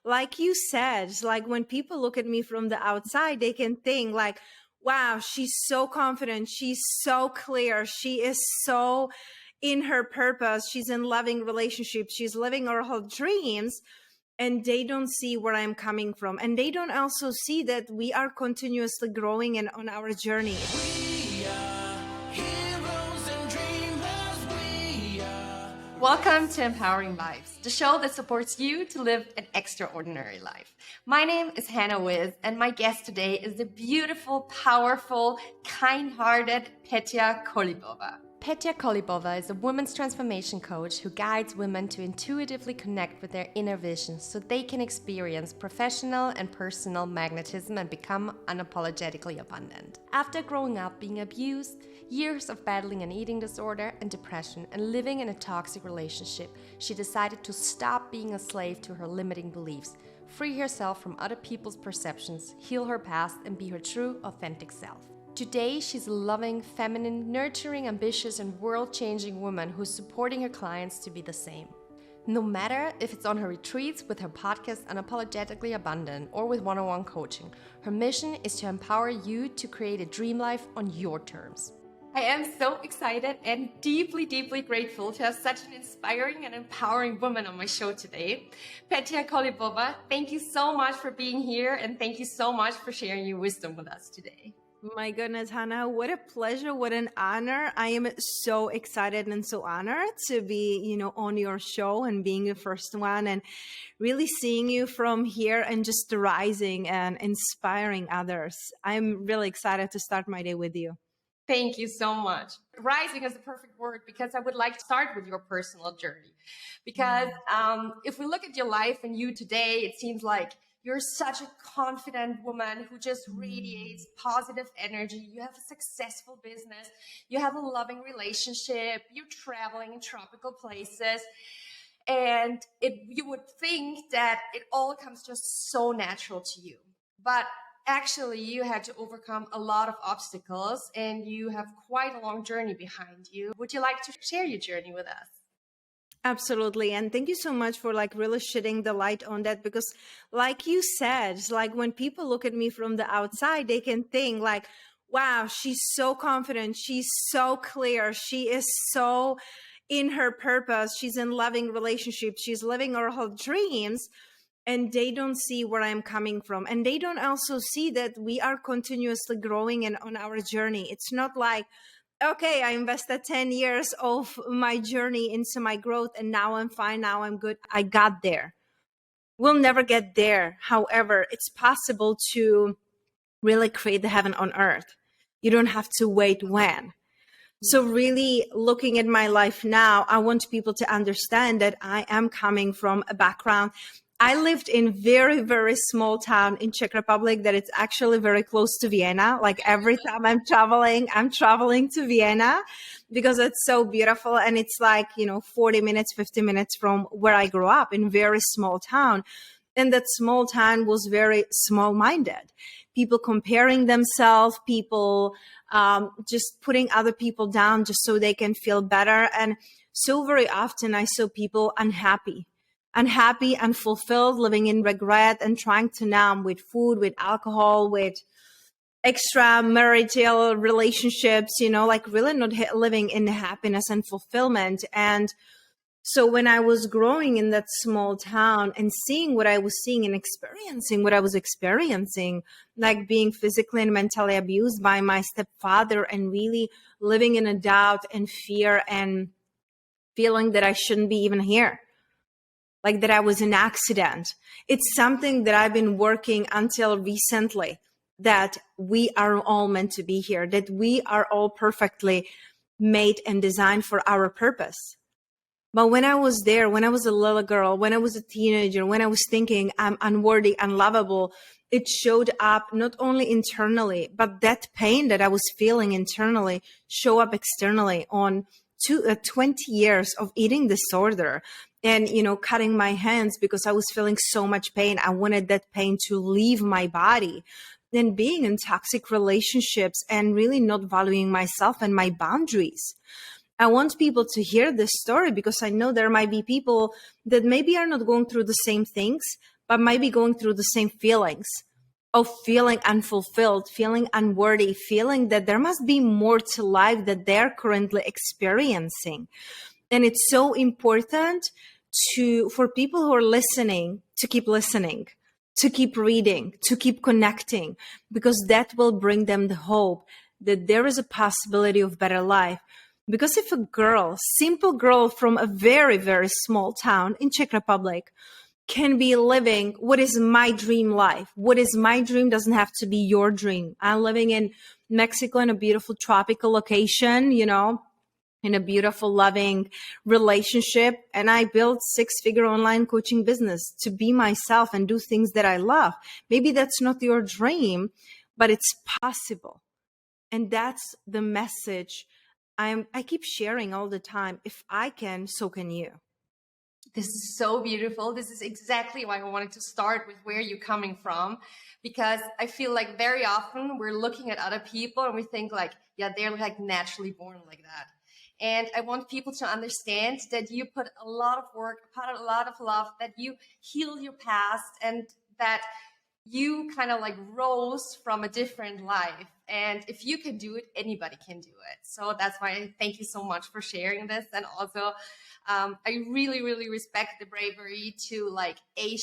like you said, like when people look at me from the outside, they can think like, wow, she's so confident. She's so clear. She is so in her purpose. She's in loving relationships. She's living her whole dreams. And they don't see where I'm coming from. And they don't also see that we are continuously growing and on our journey. Welcome to Empowering Lives, the show that supports you to live an extraordinary life. My name is Hannah Wiz, and my guest today is the beautiful, powerful, kind-hearted Petia Kolibova. Petia Kolibova is a women's transformation coach who guides women to intuitively connect with their inner vision so they can experience professional and personal magnetism and become unapologetically abundant. After growing up being abused, years of battling an eating disorder and depression, and living in a toxic relationship, she decided to stop being a slave to her limiting beliefs, free herself from other people's perceptions, heal her past, and be her true, authentic self. Today, she's a loving, feminine, nurturing, ambitious, and world-changing woman who's supporting her clients to be the same. No matter if it's on her retreats, with her podcast Unapologetically Abundant, or with one-on-one coaching, her mission is to empower you to create a dream life on your terms. I am so excited and deeply, deeply grateful to have such an inspiring and empowering woman on my show today. Petia Kolibova, thank you so much for being here, and thank you so much for sharing your wisdom with us today. My goodness, Hannah, what a pleasure, what an honor. I am so excited and so honored to be, on your show and being the first one and really seeing you from here and just rising and inspiring others. I'm really excited to start my day with you. Thank you so much. Rising is the perfect word because I would like to start with your personal journey. Because if we look at your life and you today, it seems like you're such a confident woman who just radiates positive energy. You have a successful business. You have a loving relationship. You're traveling in tropical places. And you would think that it all comes just so natural to you. But actually, you had to overcome a lot of obstacles and you have quite a long journey behind you. Would you like to share your journey with us? Absolutely. And thank you so much for really shedding the light on that, because like you said, when people look at me from the outside, they can think like, wow, she's so confident. She's so clear. She is so in her purpose. She's in loving relationships. She's living her whole dreams. And they don't see where I'm coming from. And they don't also see that we are continuously growing and on our journey. It's not like, okay, I invested 10 years of my journey into my growth and now I'm fine, now I'm good. I got there. We'll never get there. However, it's possible to really create the heaven on earth. You don't have to wait when. So really looking at my life now, I want people to understand that I am coming from a background. I lived in very, very small town in Czech Republic that it's actually very close to Vienna. Like every time I'm traveling to Vienna because it's so beautiful. And it's 40 minutes, 50 minutes from where I grew up, in very small town. And that small town was very small-minded. People comparing themselves, people just putting other people down just so they can feel better. And so very often I saw people unhappy, unfulfilled, living in regret and trying to numb with food, with alcohol, with extramarital relationships, really not living in happiness and fulfillment. And so when I was growing in that small town and seeing what I was seeing and experiencing what I was experiencing, like being physically and mentally abused by my stepfather and really living in a doubt and fear and feeling that I shouldn't be even here. Like that I was an accident. It's something that I've been working until recently, that we are all meant to be here, that we are all perfectly made and designed for our purpose. But when I was there, when I was a little girl, when I was a teenager, when I was thinking I'm unworthy, unlovable, it showed up not only internally, but that pain that I was feeling internally show up externally on 20 years of eating disorder. And, cutting my hands because I was feeling so much pain. I wanted that pain to leave my body. Then being in toxic relationships and really not valuing myself and my boundaries. I want people to hear this story because I know there might be people that maybe are not going through the same things, but might be going through the same feelings of feeling unfulfilled, feeling unworthy, feeling that there must be more to life that they're currently experiencing. And it's so important for people who are listening to keep listening, to keep reading, to keep connecting, because that will bring them the hope that there is a possibility of better life. Because if a girl, simple girl from a very, very small town in Czech Republic, can be living what is my dream life. What is my dream doesn't have to be your dream. I'm living in Mexico in a beautiful tropical location, you know, in a beautiful, loving relationship. And I built 6-figure online coaching business to be myself and do things that I love. Maybe that's not your dream, but it's possible. And that's the message I keep sharing all the time. If I can, so can you. This is so beautiful. This is exactly why I wanted to start with where you're coming from, because I feel like very often we're looking at other people and we think like, yeah, they're like naturally born like that. And I want people to understand that you put a lot of work, put a lot of love, that you heal your past, and that you kind of like rose from a different life. And if you can do it, anybody can do it. So that's why I thank you so much for sharing this. And also, I really, really respect the bravery to like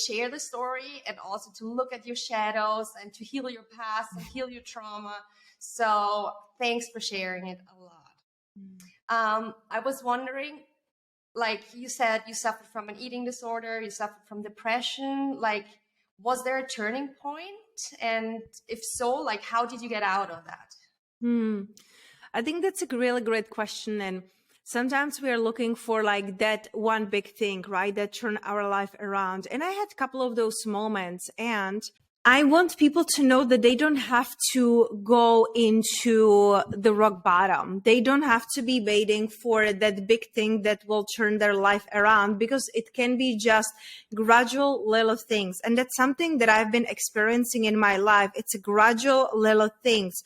share the story, and also to look at your shadows and to heal your past and heal your trauma. So thanks for sharing it a lot. I was wondering, like you said, you suffered from an eating disorder, you suffered from depression. Like, was there a turning point? And if so, like, how did you get out of that? I think that's a really great question. And sometimes we are looking for like that one big thing, right? That turn our life around. And I had a couple of those moments, and I want people to know that they don't have to go into the rock bottom. They don't have to be waiting for that big thing that will turn their life around, because it can be just gradual little things. And that's something that I've been experiencing in my life. It's a gradual little things.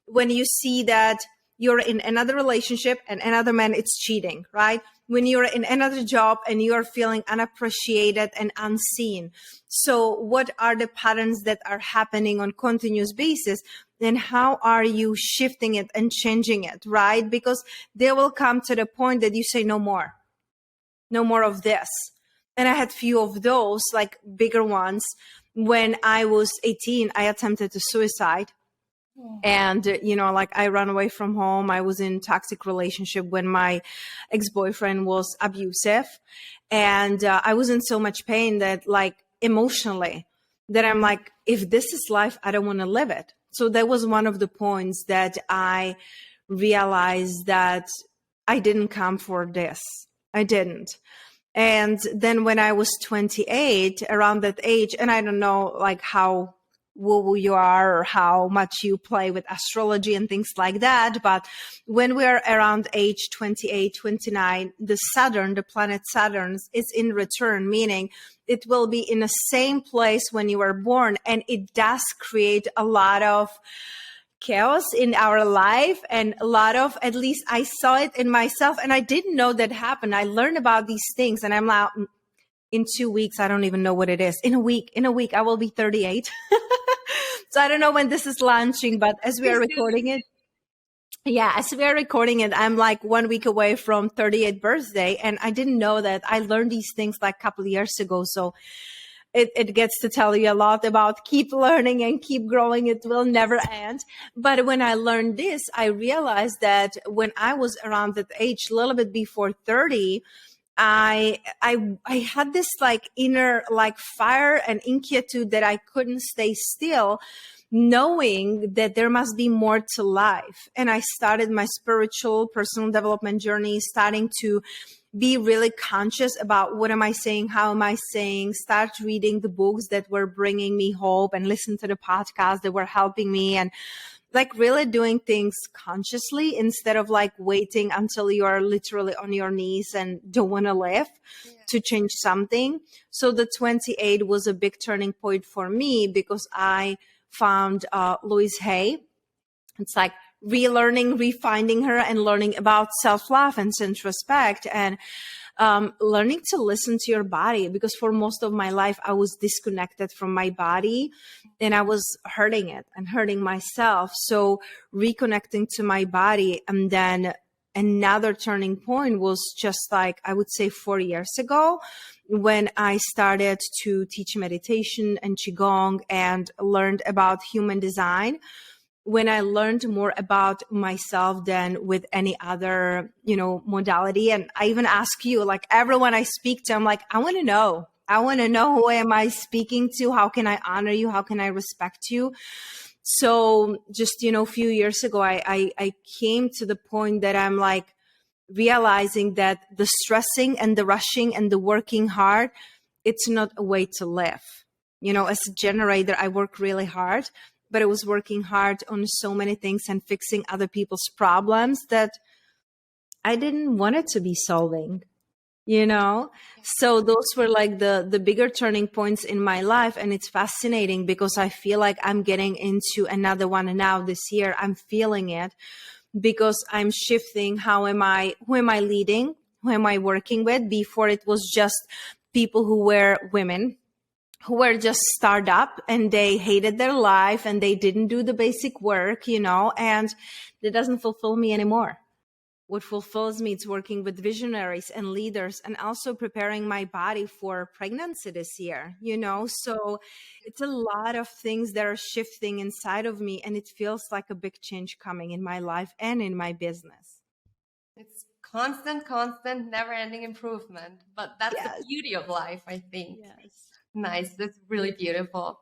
When you see that you're in another relationship and another man is cheating, right? When you're in another job and you're feeling unappreciated and unseen. So what are the patterns that are happening on continuous basis? And how are you shifting it and changing it, right? Because they will come to the point that you say, no more of this. And I had few of those, like bigger ones. When I was 18, I attempted to suicide. And, you know, like I ran away from home. I was in toxic relationship when my ex-boyfriend was abusive. And I was in so much pain that like emotionally that I'm like, if this is life, I don't want to live it. So that was one of the points that I realized that I didn't come for this. I didn't. And then when I was 28, around that age, and I don't know like how woo-woo you are or how much you play with astrology and things like that. But when we're around age 28, 29, the planet Saturn is in return, meaning it will be in the same place when you were born. And it does create a lot of chaos in our life, and a lot of, at least I saw it in myself, and I didn't know that happened. I learned about these things, and I'm like, in 2 weeks, I don't even know what it is. In a week, I will be 38. So I don't know when this is launching, but as we are recording it, I'm like 1 week away from 38th birthday. And I didn't know that. I learned these things like a couple of years ago. So it gets to tell you a lot about keep learning and keep growing. It will never end. But when I learned this, I realized that when I was around that age, a little bit before 30, I had this like inner like fire and inquietude that I couldn't stay still, knowing that there must be more to life. And I started my spiritual personal development journey, starting to be really conscious about what am I saying, how am I saying, start reading the books that were bringing me hope, and listen to the podcasts that were helping me, and like really doing things consciously instead of like waiting until you are literally on your knees and don't want to live to change something. So the 28 was a big turning point for me, because I found Louise Hay. It's like relearning, refinding her, and learning about self-love and self-respect, and learning to listen to your body, because for most of my life I was disconnected from my body and I was hurting it and hurting myself. So reconnecting to my body. And then another turning point was just like, I would say 4 years ago, when I started to teach meditation and Qigong and learned about human design. When I learned more about myself than with any other, modality. And I even ask you, like everyone I speak to, I'm like, I want to know who am I speaking to? How can I honor you? How can I respect you? So just, a few years ago, I came to the point that I'm like realizing that the stressing and the rushing and the working hard, it's not a way to live. As a generator, I work really hard, but I was working hard on so many things and fixing other people's problems that I didn't want it to be solving, So those were like the bigger turning points in my life. And it's fascinating because I feel like I'm getting into another one now this year. I'm feeling it because I'm shifting. Who am I leading? Who am I working with? Before it was just people who were women, who were just startup and they hated their life and they didn't do the basic work, and that doesn't fulfill me anymore. What fulfills me is working with visionaries and leaders and also preparing my body for pregnancy this year, So it's a lot of things that are shifting inside of me, and it feels like a big change coming in my life and in my business. It's constant, never-ending improvement. But that's the beauty of life, I think. Yes. Nice. That's really beautiful.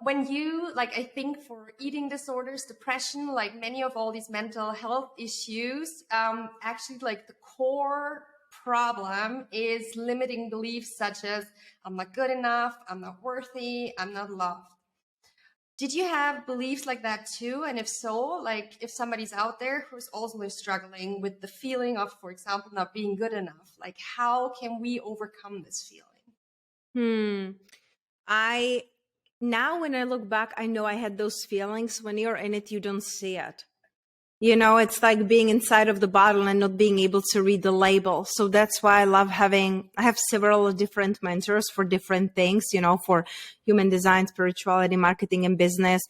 When you, I think for eating disorders, depression, like many of all these mental health issues, actually the core problem is limiting beliefs such as I'm not good enough, I'm not worthy, I'm not loved. Did you have beliefs like that too? And if so, if somebody's out there who's also struggling with the feeling of, for example, not being good enough, how can we overcome this feeling? Now when I look back, I know I had those feelings. When you're in it, you don't see it. It's like being inside of the bottle and not being able to read the label. So that's why I have several different mentors for different things, for human design, spirituality, marketing, and business,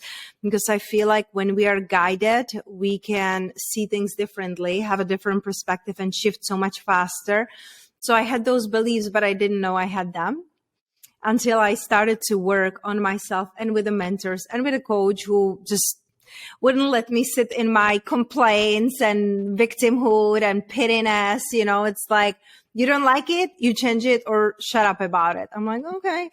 because I feel like when we are guided, we can see things differently, have a different perspective, and shift so much faster. So I had those beliefs, but I didn't know I had them until I started to work on myself and with the mentors and with a coach who just wouldn't let me sit in my complaints and victimhood and pittiness. It's like, you don't like it, you change it or shut up about it. I'm like, okay.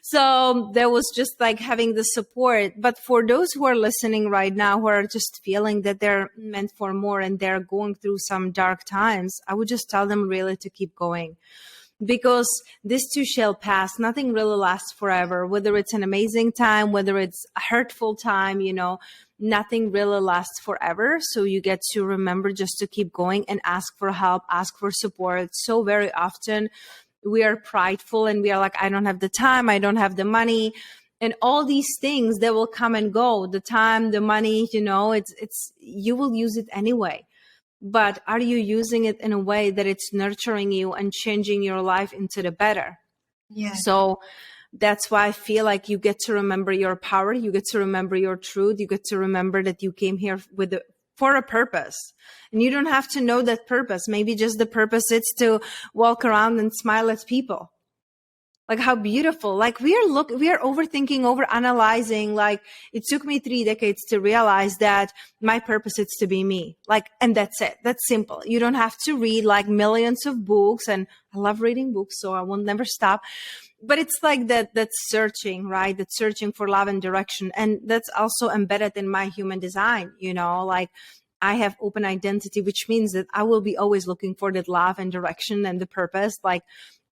So there was just like having the support. But for those who are listening right now, who are just feeling that they're meant for more and they're going through some dark times, I would just tell them really to keep going. Because this too shall pass. Nothing really lasts forever, whether it's an amazing time, whether it's a hurtful time, nothing really lasts forever. So you get to remember just to keep going and ask for help, ask for support. So very often we are prideful and we are like, I don't have the time, I don't have the money. And all these things that will come and go, the time, the money, it's you will use it anyway. But are you using it in a way that it's nurturing you and changing your life into the better? Yeah. So that's why I feel like you get to remember your power. You get to remember your truth. You get to remember that you came here for a purpose. And you don't have to know that purpose. Maybe just the purpose is to walk around and smile at people. Like how beautiful, like we are overthinking, over analyzing. Like it took me 3 decades to realize that my purpose is to be me. And that's it. That's simple. You don't have to read like millions of books, and I love reading books, so I will never stop. But it's like that's searching, right? That's searching for love and direction. And that's also embedded in my human design, like I have open identity, which means that I will be always looking for that love and direction and the purpose,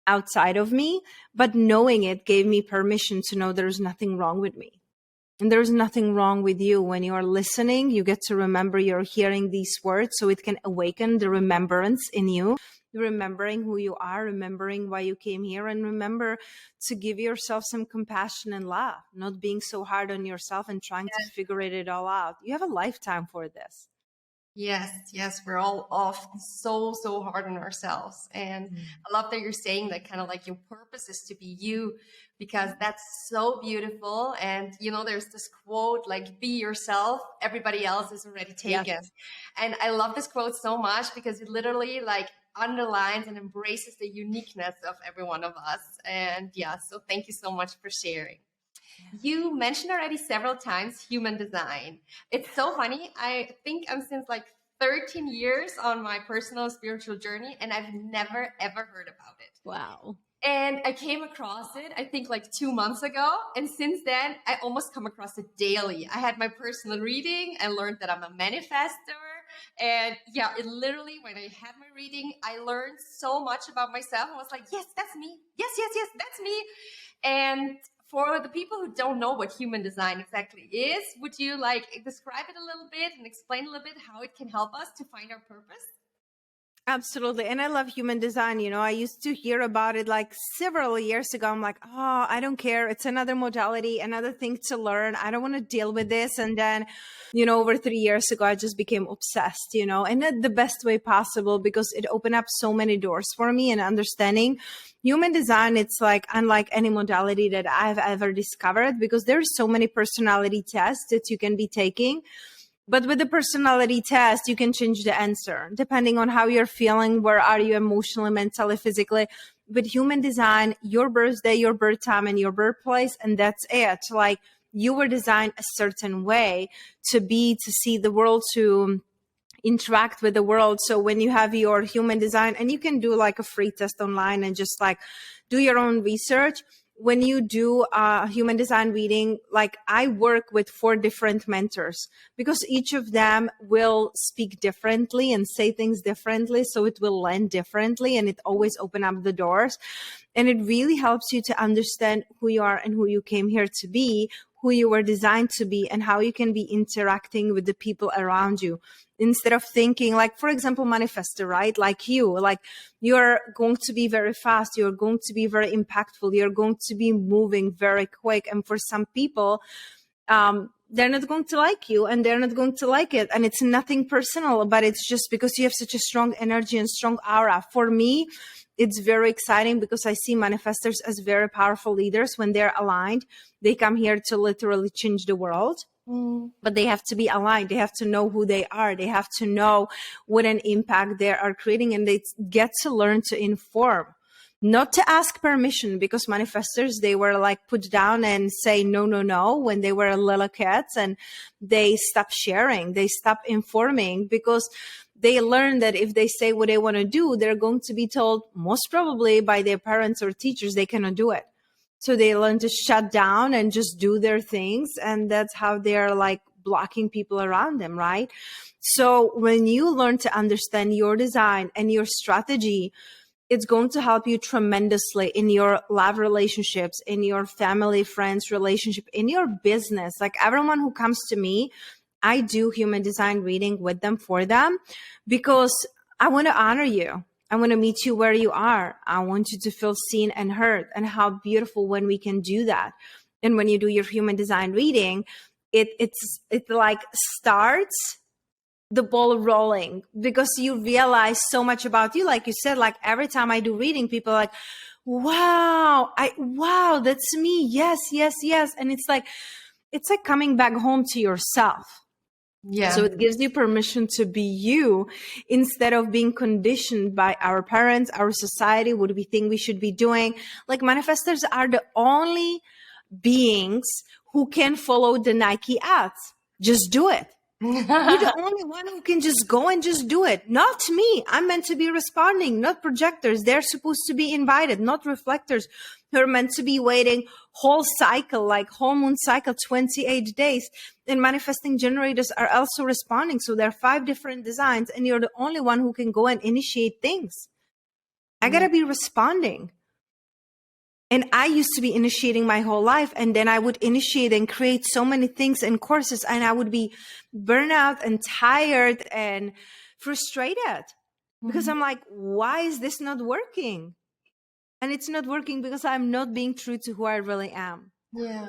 outside of me. But knowing it gave me permission to know there's nothing wrong with me. And there's nothing wrong with you. When you are listening, you get to remember you're hearing these words, so it can awaken the remembrance in you remembering who you are, remembering why you came here, and remember to give yourself some compassion and love, not being so hard on yourself and trying to figure it all out. You have a lifetime for this. Yes, yes, we're all off so hard on ourselves. And I love that you're saying that kind of like your purpose is to be you, because that's so beautiful. And there's this quote like, be yourself, everybody else is already taken. Yes. And I love this quote so much because it literally like underlines and embraces the uniqueness of every one of us. And yeah, so thank you so much for sharing. You mentioned already several times human design. It's so funny. I think I'm since like 13 years on my personal spiritual journey, and I've never, ever heard about it. Wow. And I came across it, I think like 2 months ago. And since then, I almost come across it daily. I had my personal reading. I learned that I'm a manifestor. And yeah, it literally, when I had my reading, I learned so much about myself. I was like, yes, that's me. Yes, that's me. And for the people who don't know what human design exactly is, would you like describe it a little bit and explain a little bit how it can help us to find our purpose? Absolutely. And I love human design. I used to hear about it like several years ago. I'm like, oh, I don't care. It's another modality, another thing to learn. I don't want to deal with this. And then, over 3 years ago, I just became obsessed, and in the best way possible, because it opened up so many doors for me and understanding human design. It's like unlike any modality that I've ever discovered, because there's so many personality tests that you can be taking. But with the personality test, you can change the answer depending on how you're feeling, where are you emotionally, mentally, physically. With human design, your birthday, your birth time, and your birthplace, and that's it. Like, you were designed a certain way to see the world, to interact with the world. So when you have your human design, and you can do like a free test online and just like do your own research. When you do a human design reading, like, I work with 4 different mentors, because each of them will speak differently and say things differently. So it will land differently, and it always open up the doors. And it really helps you to understand who you are and who you came here to be, who you were designed to be, and how you can be interacting with the people around you. Instead of thinking, like, for example, manifestor, right? Like you're going to be very fast. You're going to be very impactful. You're going to be moving very quick. And for some people, they're not going to like you, and they're not going to like it. And it's nothing personal, but it's just because you have such a strong energy and strong aura. For me, it's very exciting, because I see manifestors as very powerful leaders. When they're aligned, they come here to literally change the world. But they have to be aligned. They have to know who they are. They have to know what an impact they are creating, and they get to learn to inform, not to ask permission, because manifestors, they were like put down and say no when they were little kids, and they stopped sharing, they stopped informing, because they learned that if they say what they want to do, they're going to be told, most probably by their parents or teachers, they cannot do it. So they learn to shut down and just do their things. And that's how they're like blocking people around them, right? So when you learn to understand your design and your strategy, it's going to help you tremendously in your love relationships, in your family, friends relationship, in your business. Like, everyone who comes to me, I do human design reading with them, for them, because I want to honor you. I want to meet you where you are. I want you to feel seen and heard, and how beautiful when we can do that. And when you do your human design reading, it like starts the ball rolling, because you realize so much about you. Like you said, like, every time I do reading, people are like, wow, that's me. Yes. And it's like coming back home to yourself. Yeah. So it gives you permission to be you, instead of being conditioned by our parents, our society, what we think we should be doing. Like, manifestors are the only beings who can follow the Nike ads. Just do it. You're the only one who can just go and just do it. Not me. I'm meant to be responding, not projectors. They're supposed to be invited, not reflectors who are meant to be waiting whole cycle, like whole moon cycle, 28 days. And manifesting generators are also responding. So there are 5 different designs, and you're the only one who can go and initiate things. I got to be responding. And I used to be initiating my whole life, and then I would initiate and create so many things and courses, and I would be burnt out and tired and frustrated. because Mhm. I'm like, why is this not working? And it's not working because I'm not being true to who I really am. Yeah.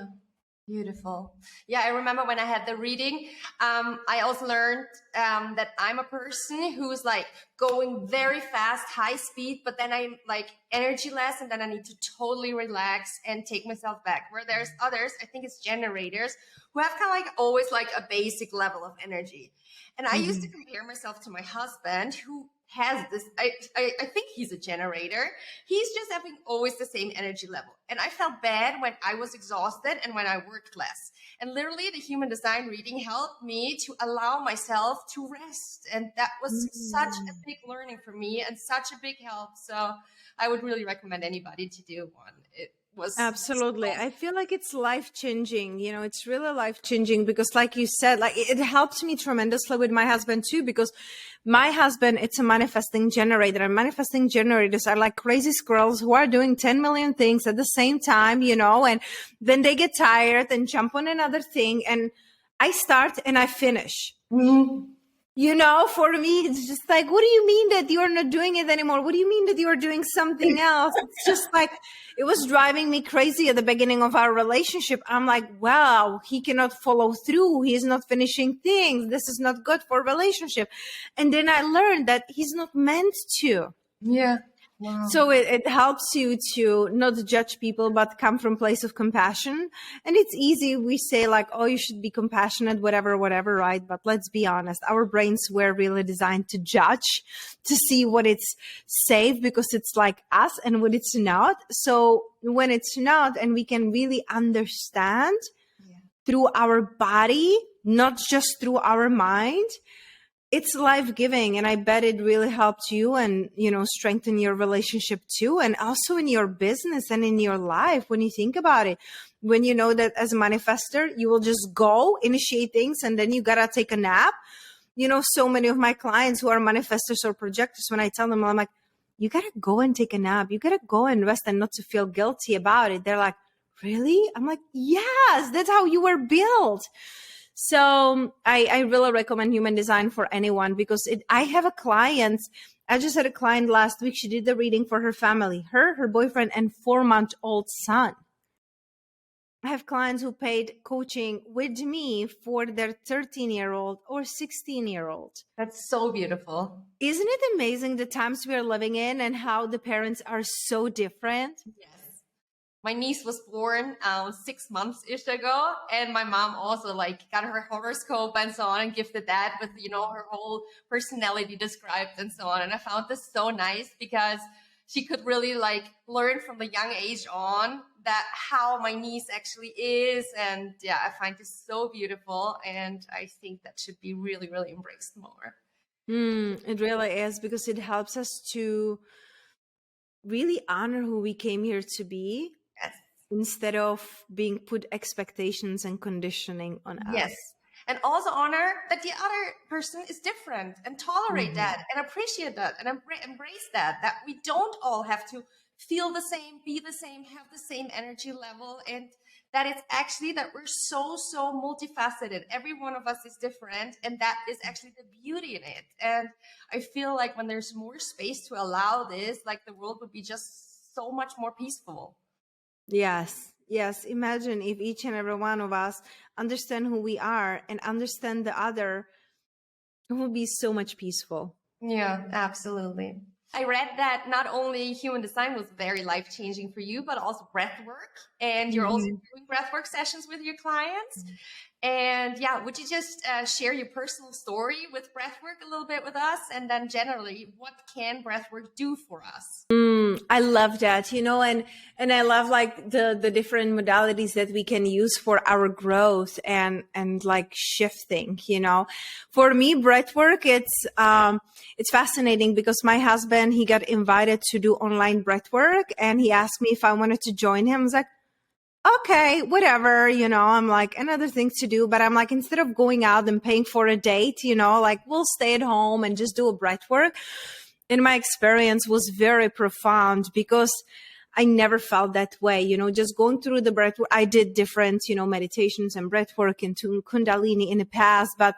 Beautiful. Yeah, I remember when I had the reading, I also learned that I'm a person who's like going very fast, high speed, but then I'm like energyless, and then I need to totally relax and take myself back. Where there's others, I think it's generators, who have kind of like always like a basic level of energy. And I used to Mhm. compare myself to my husband, who has this, I think he's a generator. He's just having always the same energy level. And I felt bad when I was exhausted and when I worked less. And literally, the human design reading helped me to allow myself to rest. And that was such a Mm. big learning for me and such a big help. So I would really recommend anybody to do one. It was Absolutely. I feel like it's life changing. It's really life changing because, like you said, like it helped me tremendously with my husband too, because my husband, it's a manifesting generator, and manifesting generators are like crazy squirrels who are doing 10 million things at the same time, and then they get tired and jump on another thing. And I start and I finish. Mhm. For me, it's just like, what do you mean that you're not doing it anymore? What do you mean that you're doing something else? It's just like, it was driving me crazy at the beginning of our relationship. I'm like, wow, he cannot follow through. He's not finishing things. This is not good for relationship. And then I learned that he's not meant to. Yeah. Wow. So it helps you to not judge people, but come from place of compassion. And it's easy. We say like, oh, you should be compassionate, whatever, right? But let's be honest. Our brains were really designed to judge, to see what it's safe because it's like us and what it's not. So when it's not, and we can really understand Yeah. through our body, not just through our mind, it's life-giving. And I bet it really helped you and strengthen your relationship too, and also in your business and in your life. When you think about it, when you know that as a manifester you will just go initiate things and then you gotta take a nap. So many of my clients who are manifestors or projectors, when I tell them, I'm like, you gotta go and take a nap, you gotta go and rest, and not to feel guilty about it. They're like, really? I'm like, yes, that's how you were built. So I really recommend human design for anyone, because I have a client. I just had a client last week. She did the reading for her family, her boyfriend, and 4-month-old son. I have clients who paid coaching with me for their 13-year-old or 16-year-old. That's so beautiful. Isn't it amazing the times we are living in and how the parents are so different? Yes. My niece was born 6 months ish ago, and my mom also like got her horoscope and so on and gifted that with her whole personality described and so on. And I found this so nice because she could really like learn from the young age on that how my niece actually is. And yeah, I find this so beautiful, and I think that should be really, really embraced more. It really is, because it helps us to really honor who we came here to be, Yes. instead of being put expectations and conditioning on Yes. us. And also honor that the other person is different, and tolerate Mhm. that and appreciate that and embrace that we don't all have to feel the same, be the same, have the same energy level. And that it's actually that we're so, so multifaceted. Every one of us is different. And that is actually the beauty in it. And I feel like when there's more space to allow this, like the world would be just so much more peaceful. Yes. Yes. Imagine if each and every one of us understand who we are and understand the other, it would be so much peaceful. Yeah, absolutely. I read that not only human design was very life changing for you, but also breath work. And you're also Mhm. doing breath work sessions with your clients. And yeah, would you just share your personal story with breathwork a little bit with us? And then generally, what can breathwork do for us? I love that, and I love like the different modalities that we can use for our growth and like shifting. For me, breath work, it's fascinating because my husband, he got invited to do online breath work, and he asked me if I wanted to join him. I was like, okay, whatever, I'm like, another thing to do. But I'm like, instead of going out and paying for a date, like, we'll stay at home and just do a breath work. And my experience was very profound because I never felt that way, just going through the breath work. I did different, meditations and breath work into Kundalini in the past, but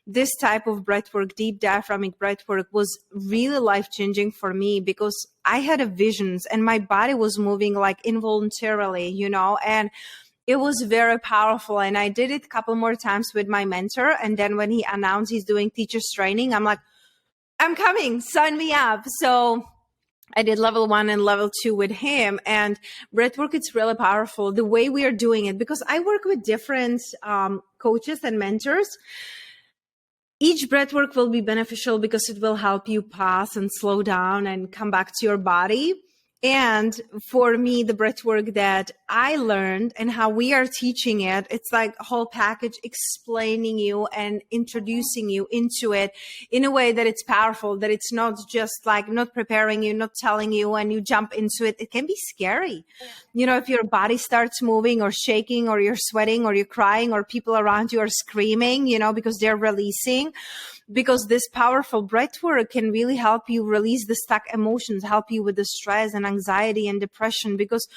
this type of breath work, deep diaphragmic breath work, was really life-changing for me because I had a visions and my body was moving like involuntarily, and it was very powerful. And I did it a couple more times with my mentor. And then when he announced he's doing teachers training, I'm like, I'm coming, sign me up. So I did level 1 and level 2 with him, and breathwork, it's really powerful the way we are doing it, because I work with different coaches and mentors. Each breathwork will be beneficial because it will help you pause and slow down and come back to your body. And for me, the breathwork that I learned and how we are teaching it, it's like a whole package explaining you and introducing you into it in a way that it's powerful, that it's not just like not preparing you, not telling you, and you jump into it. It can be scary. If your body starts moving or shaking, or you're sweating, or you're crying, or people around you are screaming, because they're releasing. Because this powerful breath work can really help you release the stuck emotions, help you with the stress and anxiety and depression, because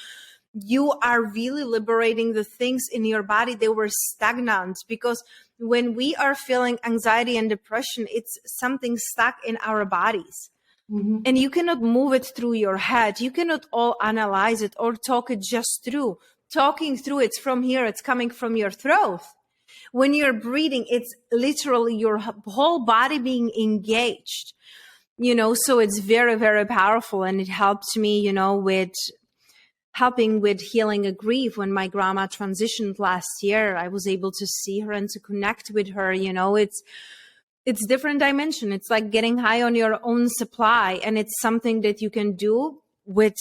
you are really liberating the things in your body that were stagnant. Because when we are feeling anxiety and depression, it's something stuck in our bodies. Mm-hmm. And you cannot move it through your head. You cannot all analyze it or talk it just through. Talking through, it's from here, it's coming from your throat. When you're breathing, it's literally your whole body being engaged, so it's very, very powerful. And it helped me, with helping with healing a grief. When my grandma transitioned last year, I was able to see her and to connect with her. It's different dimension. It's like getting high on your own supply. And it's something that you can do with,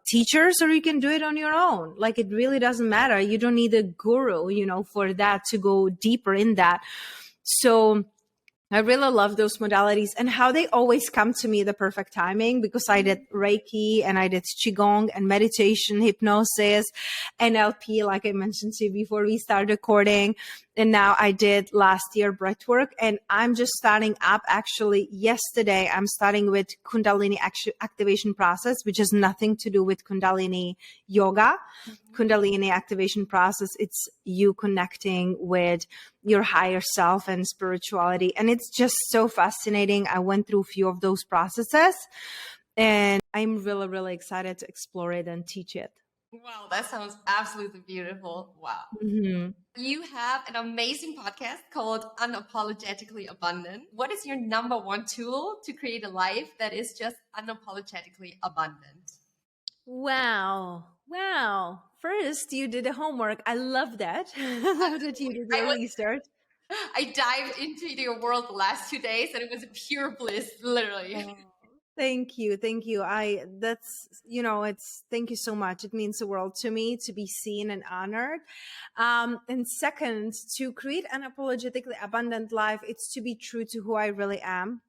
teachers, or you can do it on your own. Like, it really doesn't matter. You don't need a guru, for that, to go deeper in that. So I really love those modalities and how they always come to me the perfect timing, because I did Reiki and I did Qigong and meditation, hypnosis, NLP, like I mentioned to you before we started recording. And now I did last year breathwork, and I'm just starting up. Actually, yesterday, I'm starting with Kundalini activation process, which has nothing to do with Kundalini yoga. Mm-hmm. Kundalini activation process, it's you connecting with your higher self and spirituality. And it's just so fascinating. I went through a few of those processes, and I'm really, really excited to explore it and teach it. Wow, that sounds absolutely beautiful. Wow. Mm-hmm. You have an amazing podcast called Unapologetically Abundant. What is your number one tool to create a life that is just unapologetically abundant? Wow. First, you did the homework. I love that. I love that you did your research. I dived into your world the last 2 days, and it was pure bliss, literally. Oh. Thank you. Thank you. Thank you so much. It means the world to me to be seen and honored. And second, to create an unapologetically abundant life, it's to be true to who I really am.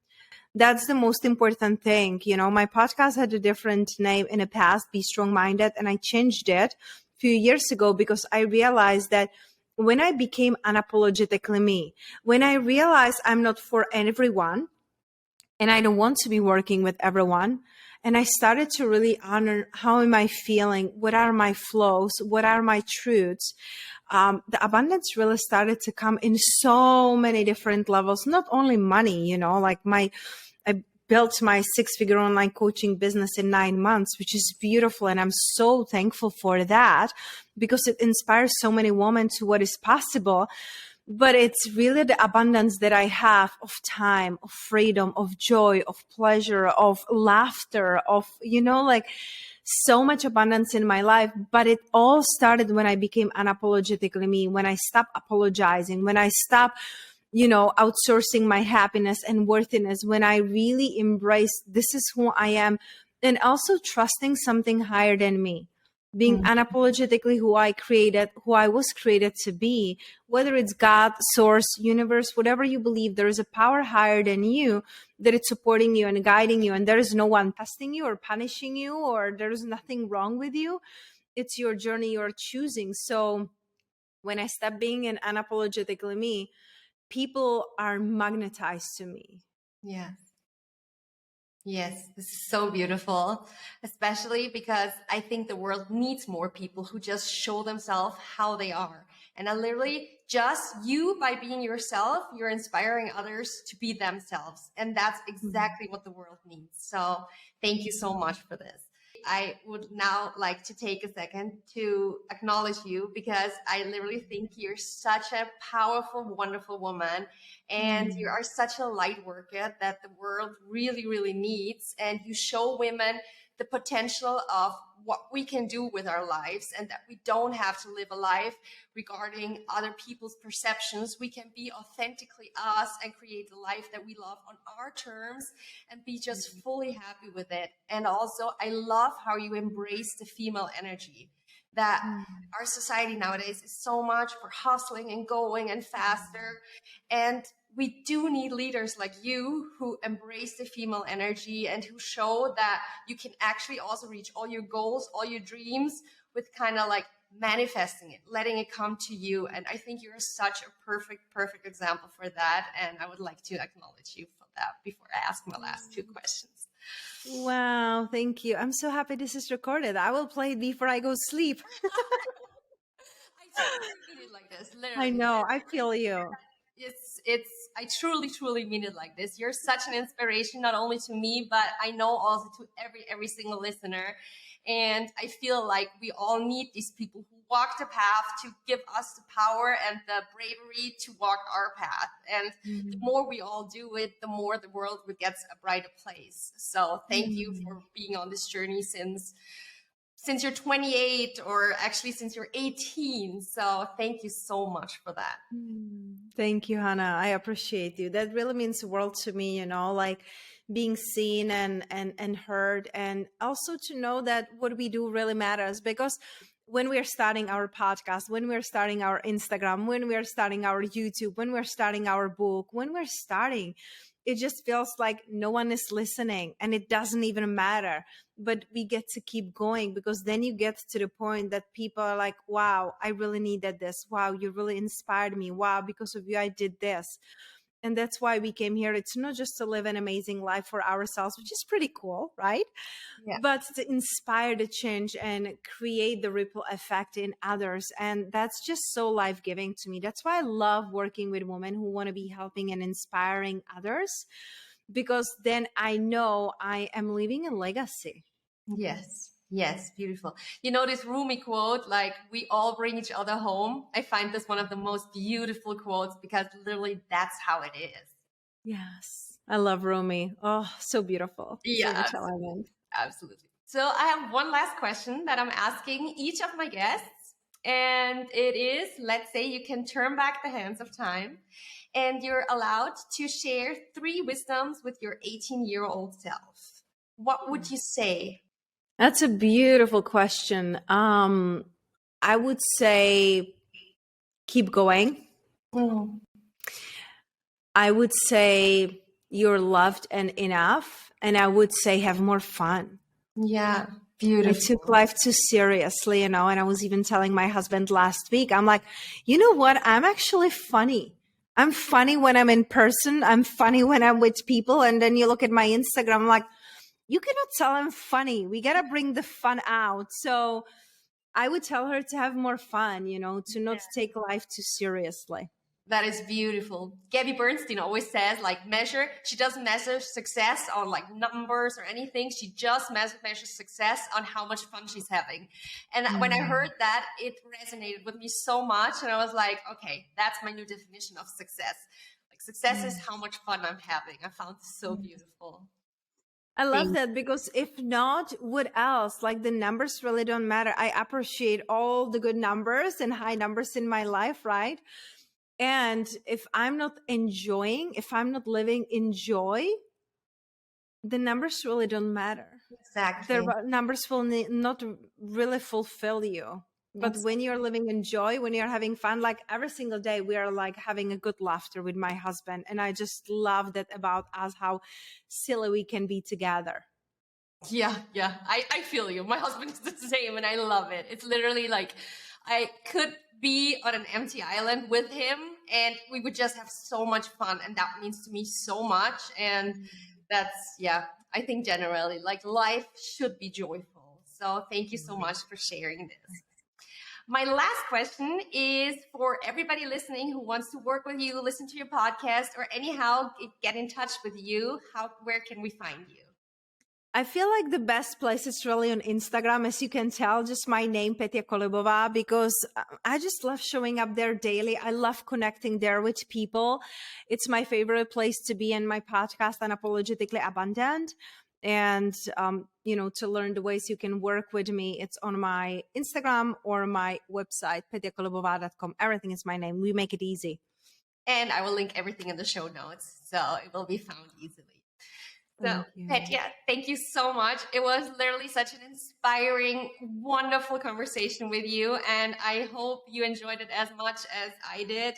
That's the most important thing. My podcast had a different name in the past, Be Strong Minded, and I changed it a few years ago because I realized that when I became unapologetically me, when I realized I'm not for everyone, and I don't want to be working with everyone. And I started to really honor, how am I feeling? What are my flows? What are my truths? The abundance really started to come in so many different levels, not only money, like I built my 6-figure online coaching business in 9 months, which is beautiful. And I'm so thankful for that, because it inspires so many women to what is possible. But it's really the abundance that I have of time, of freedom, of joy, of pleasure, of laughter, of, so much abundance in my life. But it all started when I became unapologetically me, when I stopped apologizing, when I stopped, outsourcing my happiness and worthiness, when I really embraced this is who I am, and also trusting something higher than me. Being unapologetically who I was created to be, whether it's God, source, universe, whatever you believe, there is a power higher than you that is supporting you and guiding you. And there is no one testing you or punishing you, or there is nothing wrong with you. It's your journey you're choosing. So when I stop being an unapologetically me, people are magnetized to me. Yeah. Yes, this is so beautiful, especially because I think the world needs more people who just show themselves how they are. And I literally just you by being yourself, you're inspiring others to be themselves. And that's exactly what the world needs. So thank you so much for this. I would now like to take a second to acknowledge you because I literally think you're such a powerful, wonderful woman. And you are such a light worker that the world really, really needs. And you show women the potential of what we can do with our lives and that we don't have to live a life regarding other people's perceptions. We can be authentically us and create the life that we love on our terms and be just fully happy with it. And also, I love how you embrace the female energy that our society nowadays is so much for hustling and going and faster. And we do need leaders like you who embrace the female energy and who show that you can actually also reach all your goals, all your dreams with kind of like manifesting it, letting it come to you. And I think you're such a perfect example for that. And I would like to acknowledge you for that before I ask my last two questions. Wow, thank you. I'm so happy this is recorded. I will play it before I go sleep. I totally mean it like this, I literally. know, I feel you. It's I truly mean it like this. You're such an inspiration, not only to me, but I know also to every single listener. And I feel like we all need these people who walk the path to give us the power and the bravery to walk our path. And the more we all do it, the more the world gets a brighter place. So thank you for being on this journey since you're 28, or actually since you're 18. So thank you so much for that. Thank you, Hannah. I appreciate you. That really means the world to me, like being seen and heard, and also to know that what we do really matters. Because when we are starting our podcast, when we're starting our Instagram, when we're starting our YouTube, when we're starting our book, when we're starting, it just feels like no one is listening and it doesn't even matter. But we get to keep going, because then you get to the point that people are like, wow, I really needed this. Wow, you really inspired me. Wow, because of you, I did this. And that's why we came here. It's not just to live an amazing life for ourselves, which is pretty cool, right? Yeah. But to inspire the change and create the ripple effect in others. And that's just so life-giving to me. That's why I love working with women who want to be helping and inspiring others, because then I know I am leaving a legacy. Yes, beautiful. You know, this Rumi quote, like, we all bring each other home. I find this one of the most beautiful quotes because literally that's how it is. Yes. I love Rumi. Oh, so beautiful. So Yeah, much elegant. absolutely. So I have one last question that I'm asking each of my guests. And it is, let's say you can turn back the hands of time and you're allowed to share 3 wisdoms with your 18-year-old self. What would you say? That's a beautiful question. I would say keep going. Mm. I would say you're loved and enough. And I would say have more fun. Yeah, I beautiful. took life too seriously, and I was even telling my husband last week, I'm like, you know what? I'm actually funny. I'm funny when I'm in person. I'm funny when I'm with people. And then you look at my Instagram, I'm like, you cannot tell I'm funny. We got to bring the fun out. So I would tell her to have more fun, to not take life too seriously. That is beautiful. Gabby Bernstein always says, like, she doesn't measure success on like numbers or anything. She just measures success on how much fun she's having. And when I heard that, it resonated with me so much. And I was like, okay, that's my new definition of success. Like, success is how much fun I'm having. I found this so beautiful. I love that, because if not, what else? Like, the numbers really don't matter. I appreciate all the good numbers and high numbers in my life, right? And if I'm not enjoying, if I'm not living in joy, the numbers really don't matter. Exactly. The numbers will not really fulfill you. But when you're living in joy, when you're having fun, like every single day, we are like having a good laughter with my husband. And I just love that about us, how silly we can be together. Yeah. I feel you. My husband is the same and I love it. It's literally like I could be on an empty island with him and we would just have so much fun. And that means to me so much. And Yeah, I think generally, like, life should be joyful. So thank you so much for sharing this. My last question is for everybody listening who wants to work with you, listen to your podcast, or anyhow get in touch with you. Where can we find you? I feel like the best place is really on Instagram, as you can tell, just my name, Petia Kolibova, because I just love showing up there daily. I love connecting there with people. It's my favorite place to be in my podcast, Unapologetically Abundant. And, to learn the ways you can work with me, it's on my Instagram or my website, petiakolibova.com. Everything is my name. We make it easy. And I will link everything in the show notes, so it will be found easily. So, Petia, thank you so much. It was literally such an inspiring, wonderful conversation with you. And I hope you enjoyed it as much as I did.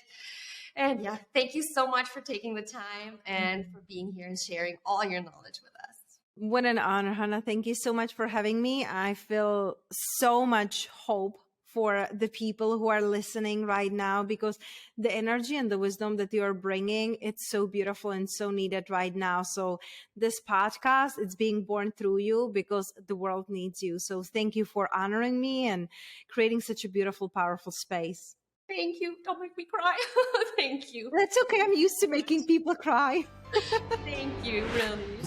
And yeah, thank you so much for taking the time and for being here and sharing all your knowledge with us. What an honor, Hannah. Thank you so much for having me. I feel so much hope for the people who are listening right now, because the energy and the wisdom that you are bringing, it's so beautiful and so needed right now. So this podcast, it's being born through you because the world needs you. So thank you for honoring me and creating such a beautiful, powerful space. Thank you. Don't make me cry. Thank you. That's okay. I'm used to making people cry. Thank you, really.